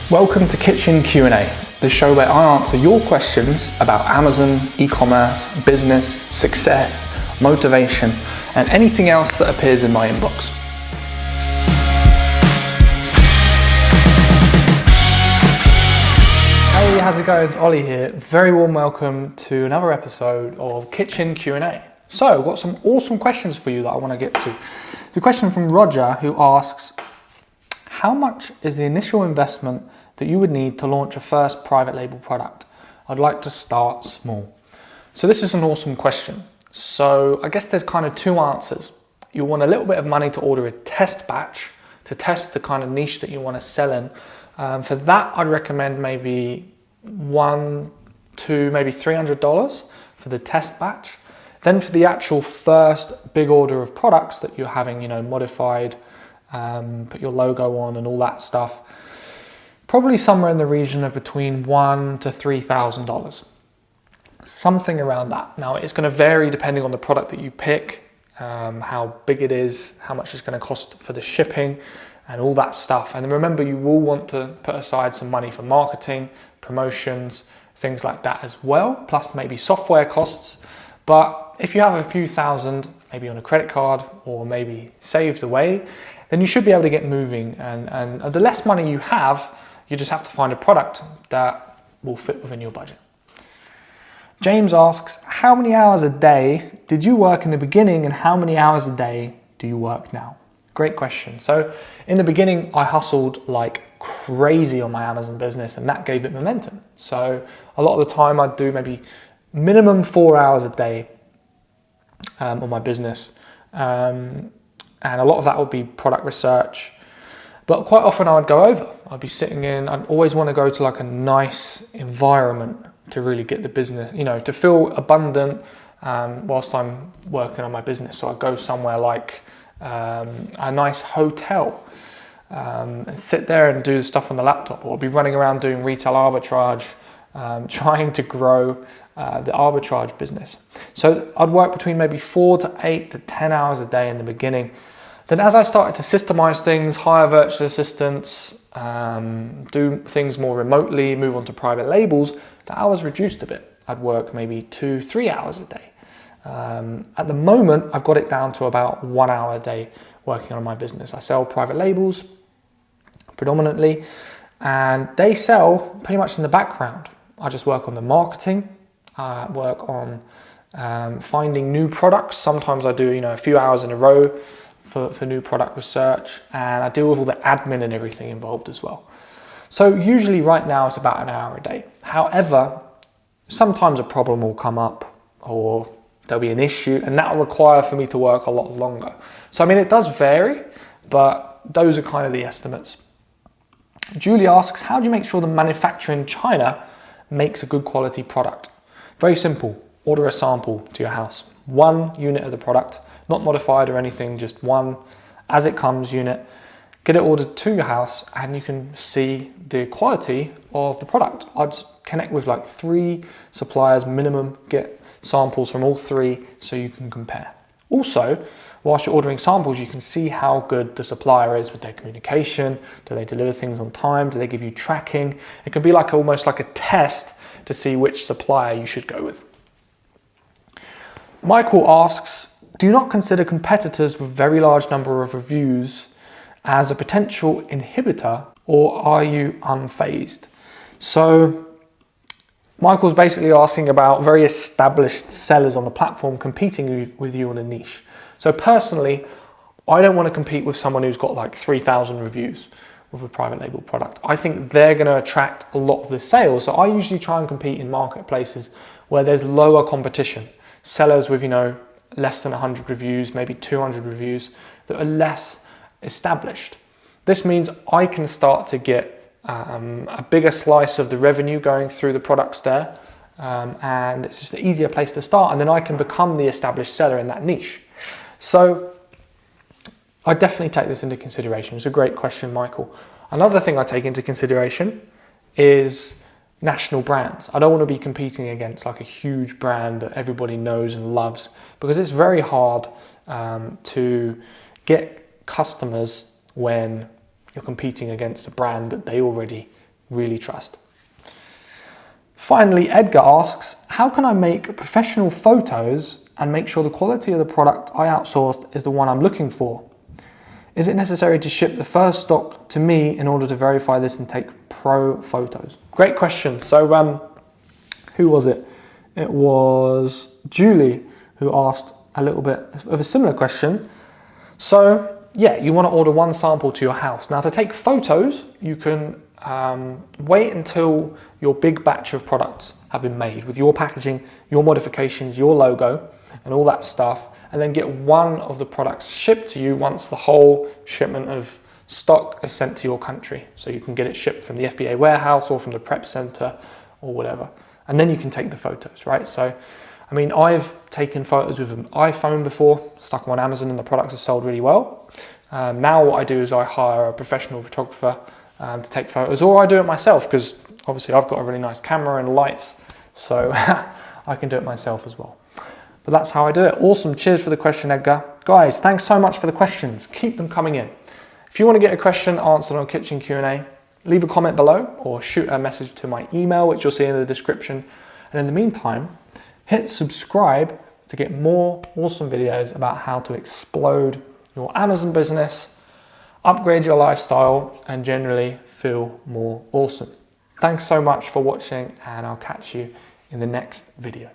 Welcome to Kitchen Q&A, the show where I answer your questions about Amazon, e-commerce, business, success, motivation, and anything else that appears in my inbox. Hey, how's it going? It's Ollie here. Very warm welcome to another episode of Kitchen Q&A. So, I've got some awesome questions for you that I want to get to. The question from Roger, who asks, how much is the initial investment that you would need to launch a first private label product? I'd like to start small. So this is an awesome question. So I guess there's kind of two answers. You want a little bit of money to order a test batch to test the kind of niche that you want to sell in. For that, I'd recommend maybe $100 to maybe $300 for the test batch. Then for the actual first big order of products that you're having, modified, put your logo on and all that stuff, probably somewhere in the region of between $1,000 to $3,000, something around that. Now it's going to vary depending on the product that you pick, how big it is, how much it's going to cost for the shipping and all that stuff. And remember, you will want to put aside some money for marketing, promotions, things like that as well, plus maybe software costs. But if you have a few thousand, maybe on a credit card or maybe saved away, then you should be able to get moving. And the less money you have, you just have to find a product that will fit within your budget. James asks, how many hours a day did you work in the beginning and how many hours a day do you work now? Great question. So in the beginning, I hustled like crazy on my Amazon business and that gave it momentum. So a lot of the time I'd do maybe minimum 4 hours a day on my business. And a lot of that would be product research. But quite often I would go over. I'd be sitting in, I'd always want to go to like a nice environment to really get the business, to feel abundant whilst I'm working on my business. So I'd go somewhere like a nice hotel and sit there and do the stuff on the laptop. Or I'd be running around doing retail arbitrage, trying to grow the arbitrage business. So I'd work between maybe 4 to 8 to 10 hours a day in the beginning. Then as I started to systemize things, hire virtual assistants, do things more remotely, move on to private labels, the hours reduced a bit. I'd work maybe 2-3 hours a day. At the moment, I've got it down to about 1 hour a day working on my business. I sell private labels predominantly, and they sell pretty much in the background. I just work on the marketing, work on finding new products. Sometimes I do, a few hours in a row for new product research, and I deal with all the admin and everything involved as well. So usually right now it's about an hour a day. However, sometimes a problem will come up or there'll be an issue and that will require for me to work a lot longer. So it does vary, but those are kind of the estimates. Julie asks, how do you make sure the manufacturer in China makes a good quality product? Very simple, order a sample to your house. 1 unit of the product, not modified or anything, just one as it comes unit. Get it ordered to your house and you can see the quality of the product. I'd connect with like 3 suppliers minimum, get samples from all 3 so you can compare. Also, whilst you're ordering samples, you can see how good the supplier is with their communication. Do they deliver things on time? Do they give you tracking? It can be like almost like a test to see which supplier you should go with. Michael asks, do you not consider competitors with very large number of reviews as a potential inhibitor, or are you unfazed? So Michael's basically asking about very established sellers on the platform competing with you on a niche. So personally, I don't want to compete with someone who's got like 3,000 reviews with a private label product. I think they're going to attract a lot of the sales. So I usually try and compete in marketplaces where there's lower competition. Sellers with, less than 100 reviews, maybe 200 reviews that are less established. This means I can start to get a bigger slice of the revenue going through the products there, and it's just an easier place to start, and then I can become the established seller in that niche. So I definitely take this into consideration. It's a great question, Michael. Another thing I take into consideration is national brands. I don't want to be competing against like a huge brand that everybody knows and loves, because it's very hard to get customers when you're competing against a brand that they already really trust. Finally, Edgar asks, how can I make professional photos and make sure the quality of the product I outsourced is the one I'm looking for? Is it necessary to ship the first stock to me in order to verify this and take pro photos? Great question. So who was it? It was Julie who asked a little bit of a similar question. So yeah, you want to order one sample to your house. Now to take photos, you can wait until your big batch of products have been made with your packaging, your modifications, your logo and all that stuff, and then get one of the products shipped to you once the whole shipment of stock is sent to your country. So you can get it shipped from the FBA warehouse or from the prep center or whatever. And then you can take the photos, right? So, I mean, I've taken photos with an iPhone before, stuck them on Amazon, and the products are sold really well. Now what I do is I hire a professional photographer to take photos, or I do it myself because obviously I've got a really nice camera and lights, so I can do it myself as well. But that's how I do it. Awesome. Cheers for the question, Edgar. Guys, thanks so much for the questions. Keep them coming in. If you want to get a question answered on Kitchen Q&A, leave a comment below or shoot a message to my email, which you'll see in the description. And in the meantime, hit subscribe to get more awesome videos about how to explode your Amazon business, upgrade your lifestyle, and generally feel more awesome. Thanks so much for watching, and I'll catch you in the next video.